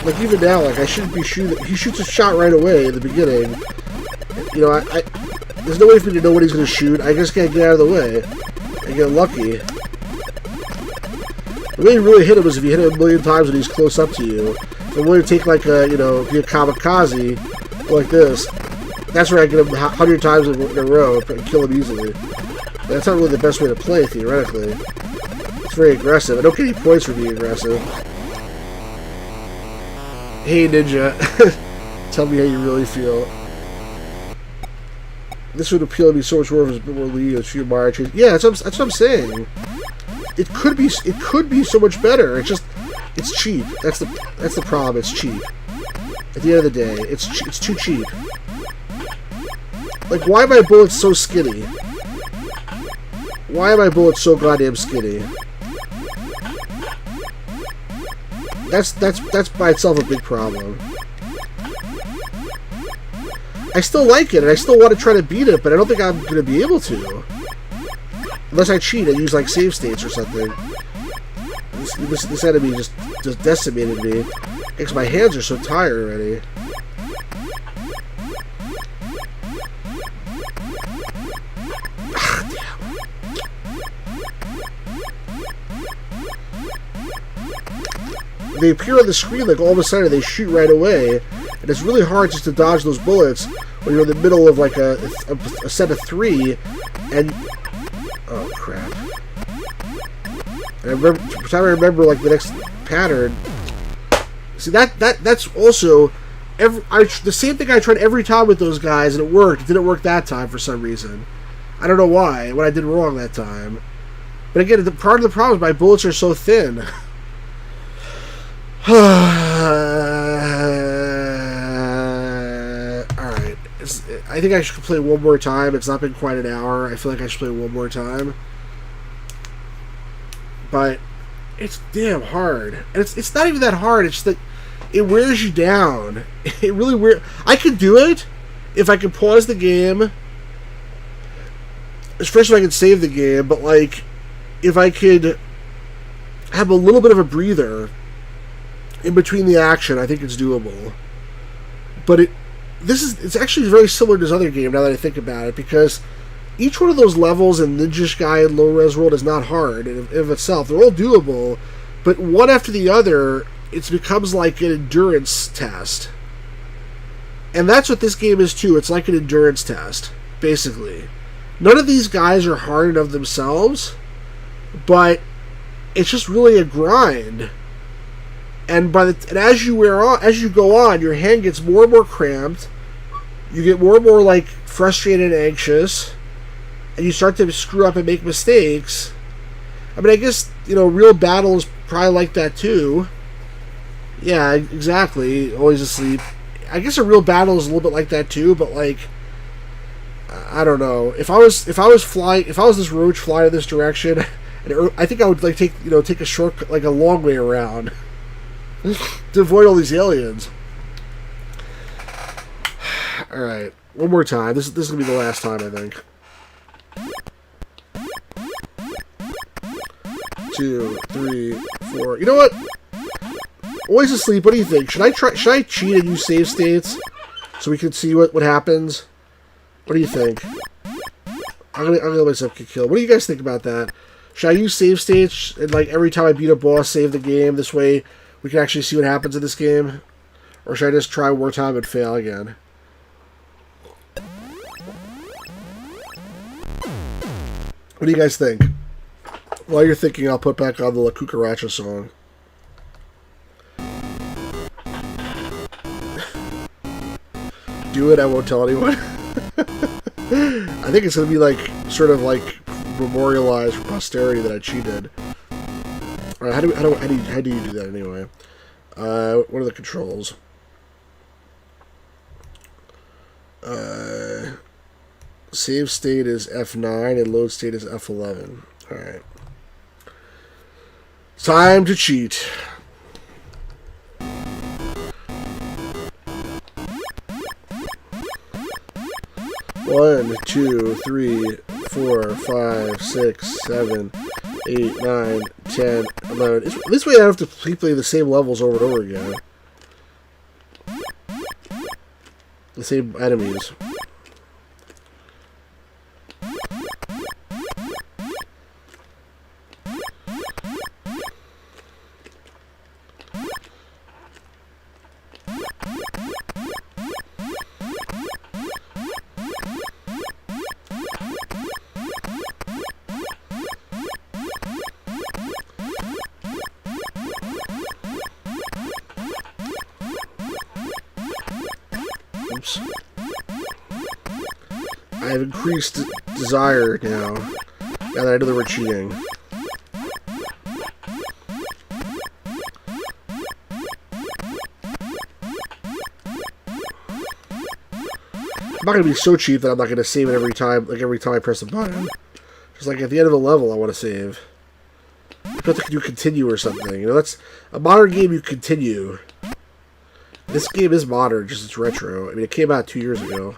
Speaker 1: Like, even now, like, I shouldn't be shooting... He shoots a shot right away in the beginning. You know, there's no way for me to know what he's going to shoot. I just can't get out of the way. I get lucky. The way you really hit him is if you hit him a million times and he's close up to you. The way to take, like, a, you know, be a kamikaze, like this, that's where I get him 100 times in a row and kill him easily. That's not really the best way to play, theoretically. It's very aggressive. I don't get any points for being aggressive. Hey, Ninja. Tell me how you really feel. This would appeal to me so much more if it was a bit more lenient. Yeah, that's what I'm saying. It could be so much better. It's cheap. That's the problem. It's cheap. At the end of the day, it's too cheap. Like, why are my bullets so skinny? Why are my bullets so goddamn skinny? That's by itself a big problem. I still like it, and I still want to try to beat it, but I don't think I'm going to be able to. Unless I cheat and use, like, save states or something. This enemy just decimated me. Because my hands are so tired already. Ah, damn. They appear on the screen like all of a sudden they shoot right away. And it's really hard just to dodge those bullets when you're in the middle of like a set of 3 and... Oh, crap. And I remember like the next pattern. See, that's also... the same thing I tried every time with those guys and it worked. It didn't work that time for some reason. I don't know why, what I did wrong that time. But again, part of the problem is my bullets are so thin. Alright. I think I should play one more time. It's not been quite an hour. I feel like I should play one more time. But it's damn hard. And it's not even that hard. It's that it wears you down. It really wears... I could do it if I could pause the game. First, if I could save the game. But, like, if I could have a little bit of a breather in between the action, I think it's doable. But it's actually very similar to this other game now that I think about it, because each one of those levels in Ninjish Guy and Low Res World is not hard in of itself. They're all doable, but one after the other, it becomes like an endurance test. And that's what this game is too. It's like an endurance test, basically. None of these guys are hard of themselves, but it's just really a grind. And as you go on, your hand gets more and more cramped. You get more and more like frustrated and anxious, and you start to screw up and make mistakes. I mean, I guess, you know, real battle is probably like that too. Yeah, exactly. Always asleep. I guess a real battle is a little bit like that too, but like, I don't know. If I was this Roach flying in this direction, and I think I would like take a short, like a long way around to avoid all these aliens. All right, one more time. This is gonna be the last time, I think. 2, 3, 4. You know what? Always asleep. What do you think? Should I cheat and use save states so we can see what happens? What do you think? I'm gonna let myself get killed. What do you guys think about that? Should I use save states and like every time I beat a boss, save the game? This way we can actually see what happens in this game, or should I just try one more time and fail again? What do you guys think? While you're thinking, I'll put back on the La Cucaracha song. do it, I won't tell anyone. I think it's gonna be like sort of like memorialized for posterity that I cheated. All right, how do you do that anyway? What are the controls? Save state is F9 and load state is F11. All right. Time to cheat. One, 2, 3, 4, 5, 6, 7, 8, 9, 10, 11. This way I don't have to play the same levels over and over again. The same enemies. Oops. I have increased desire now that I know that we're cheating. I'm not gonna be so cheap that I'm not gonna save it every time. Like every time I press a button, just like at the end of a level, I want to save. You have to do continue or something. You know, that's a modern game. You continue. This game is modern, just it's retro. I mean, it came out 2 years ago.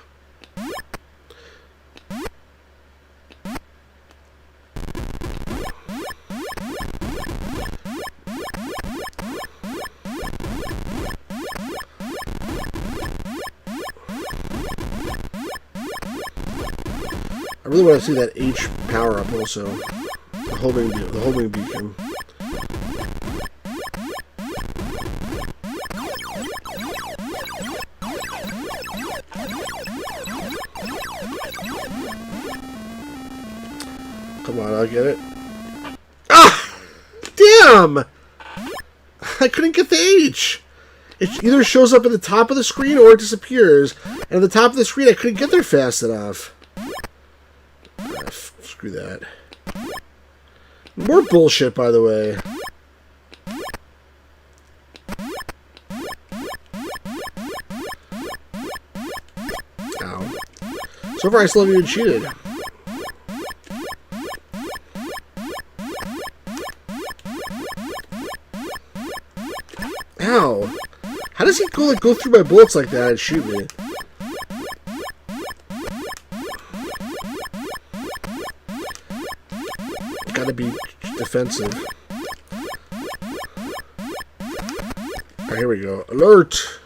Speaker 1: I really want to see that H power up also. The homing beacon. Come on, I'll get it. Ah! Damn! I couldn't get the H! It either shows up at the top of the screen or it disappears. And at the top of the screen, I couldn't get there fast enough. Screw that. More bullshit, by the way. Ow. So far, I still haven't even cheated. Ow. How does he go through my bullets like that and shoot me? Gotta be defensive. Alright, here we go. Alert!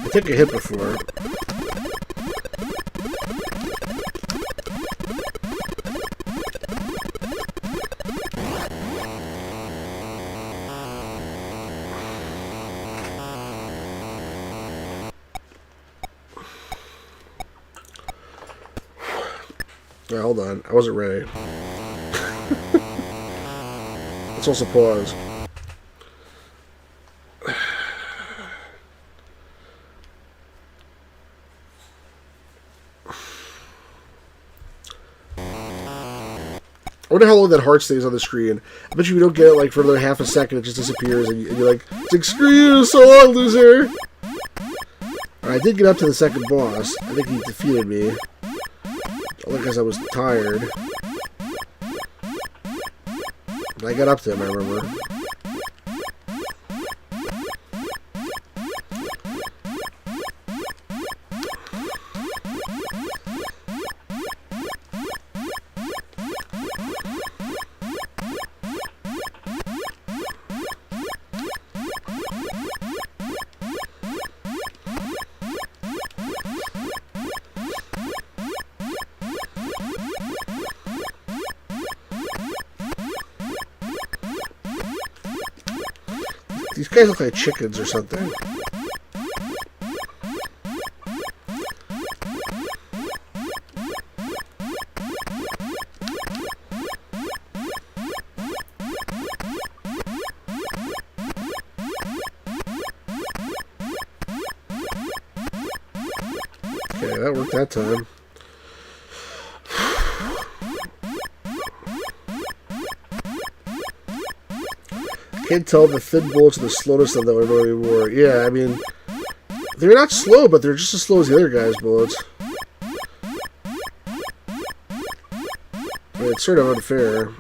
Speaker 1: I took a hit before. Yeah, hold on. I wasn't ready. Let's also pause. I wonder how long that heart stays on the screen. I bet you don't get it like for another half a second, it just disappears, and you're like, it's like, screw you, so long, loser! Alright, I did get up to the second boss. I think he defeated me. Only because I was tired. But I got up to him, I remember. guys look like chickens or something. Okay, that worked that time. Can't tell the thin bullets are the slowest of them anymore. Yeah, I mean, they're not slow, but they're just as slow as the other guy's bullets. I mean, it's sort of unfair.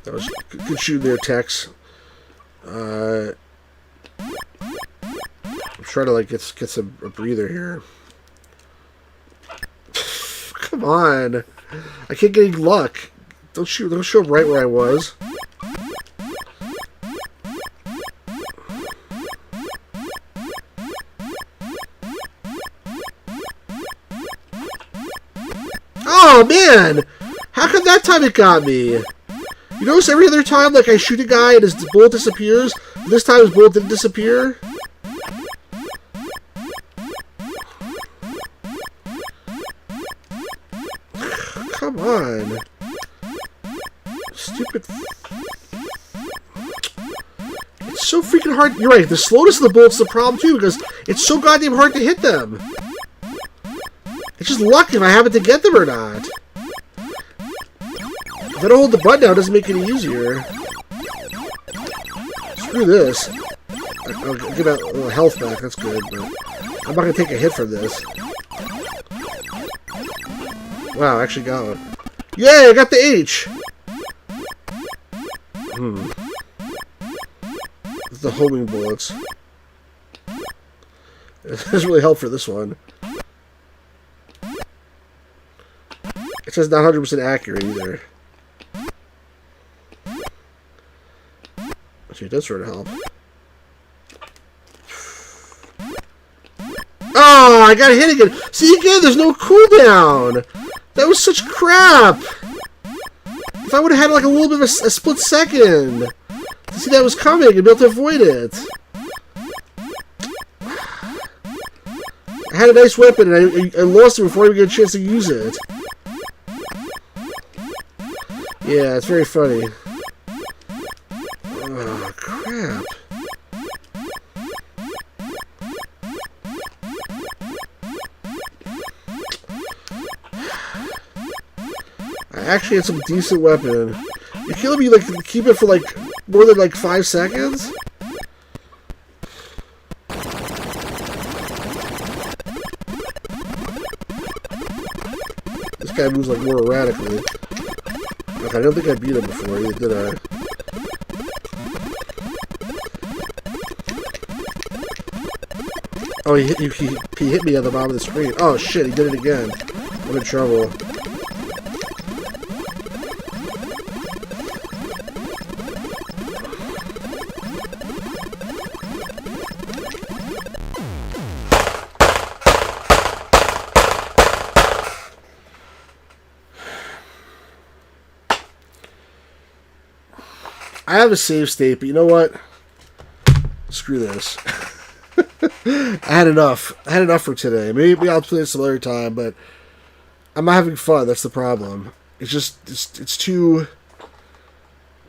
Speaker 1: That was good shooting there, Tex. I'm trying to like get some a breather here. Come on, I can't get any luck. Don't shoot! Don't show up right where I was. Oh man! How come that time it got me? You notice every other time, like I shoot a guy and his bullet disappears. This time his bullet didn't disappear. Come on. Stupid. It's so freaking hard. You're right. The slowness of the bullets is the problem too, because it's so goddamn hard to hit them. It's just luck if I happen to get them or not. If I don't hold the button down, it doesn't make it any easier. Screw this. I'll get a little health back. That's good, but I'm not gonna take a hit from this. Wow, I actually got one. Yay! I got the H. The homing bullets. It doesn't really help for this one. It says not 100% accurate either. Actually, it does sort of help. Oh, I got hit again. See, again, there's no cooldown. That was such crap. If I would have had like a little bit of a split second to see that was coming and be able to avoid it. I had a nice weapon and I lost it before I even get a chance to use it. Yeah, it's very funny. Oh, crap. I actually had some decent weapon. You can't let me like keep it for like more than like 5 seconds? This guy moves like more erratically. Okay, I don't think I beat him before, did I? Oh, he hit me at the bottom of the screen. Oh shit, he did it again. I'm in trouble. I have a save state, but you know what? Screw this. I had enough. I had enough for today. Maybe I'll play this some other time, but I'm not having fun. That's the problem. It's just, it's too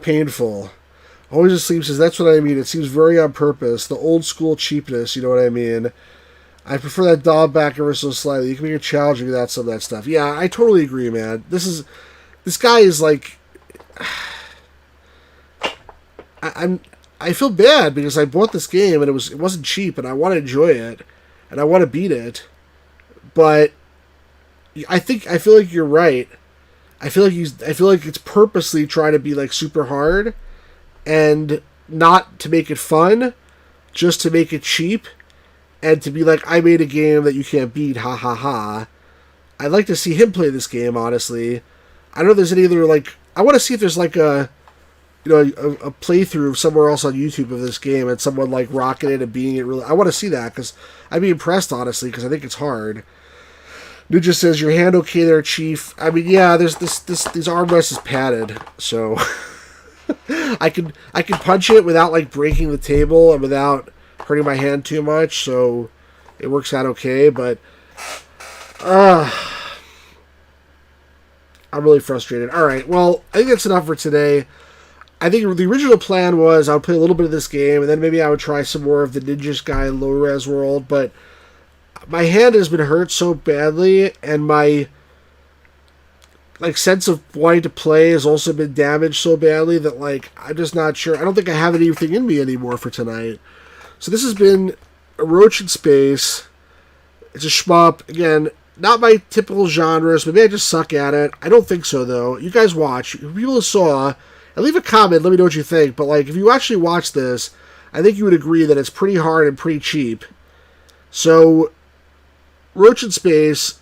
Speaker 1: painful. Always Asleep says, that's what I mean. It seems very on purpose. The old school cheapness, you know what I mean? I prefer that dial back ever so slightly. You can make it challenging without some of that stuff. Yeah, I totally agree, man. This guy is like... I feel bad because I bought this game and it wasn't cheap and I want to enjoy it and I want to beat it, but I feel like you're right. I feel like it's purposely trying to be like super hard and not to make it fun, just to make it cheap and to be like, I made a game that you can't beat, ha ha ha. I'd like to see him play this game, honestly. I don't know if there's any other like, I want to see if there's like a playthrough somewhere else on YouTube of this game and someone like rocking it and beating it really. I want to see that because I'd be impressed, honestly, because I think it's hard. Ninja says, your hand okay there, Chief? I mean, yeah, there's this armrest is padded, so I can punch it without like breaking the table and without hurting my hand too much, so it works out okay. But I'm really frustrated. All right, well, I think that's enough for today. I think the original plan was I would play a little bit of this game, and then maybe I would try some more of the Ninjish Guy low res world. But my hand has been hurt so badly, and my like sense of wanting to play has also been damaged so badly that like I'm just not sure. I don't think I have anything in me anymore for tonight. So this has been a Roach in Space. It's a shmup. Again, not my typical genres. Maybe I just suck at it. I don't think so, though. You guys watch. People saw. And leave a comment. Let me know what you think. But like, if you actually watch this, I think you would agree that it's pretty hard and pretty cheap. So, Roach in Space,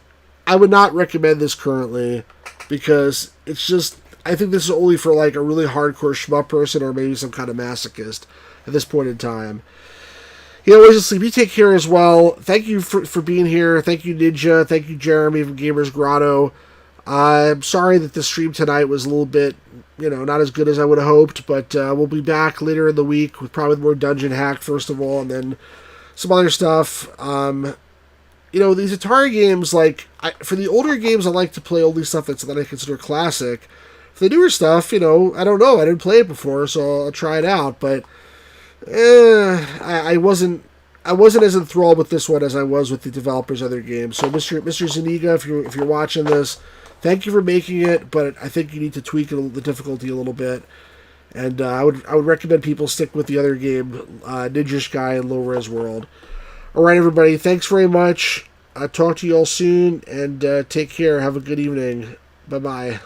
Speaker 1: I would not recommend this currently because it's just. I think this is only for like a really hardcore shmup person or maybe some kind of masochist at this point in time. You know, Ways to Sleep, you take care as well. Thank you for being here. Thank you, Ninja. Thank you, Jeremy from Gamers Grotto. I'm sorry that the stream tonight was a little bit, not as good as I would have hoped, but we'll be back later in the week with probably more Dungeon Hack, first of all, and then some other stuff. These Atari games, like, for the older games, I like to play only stuff that I consider classic. For the newer stuff, I don't know. I didn't play it before, so I'll try it out, but I wasn't as enthralled with this one as I was with the developers' other games. So, Mr. Zuniga, if you're watching this, thank you for making it, but I think you need to tweak the difficulty a little bit. And I would recommend people stick with the other game, Ninjish Guy and Low Res World. All right, everybody, thanks very much. I'll talk to you all soon, and take care. Have a good evening. Bye-bye.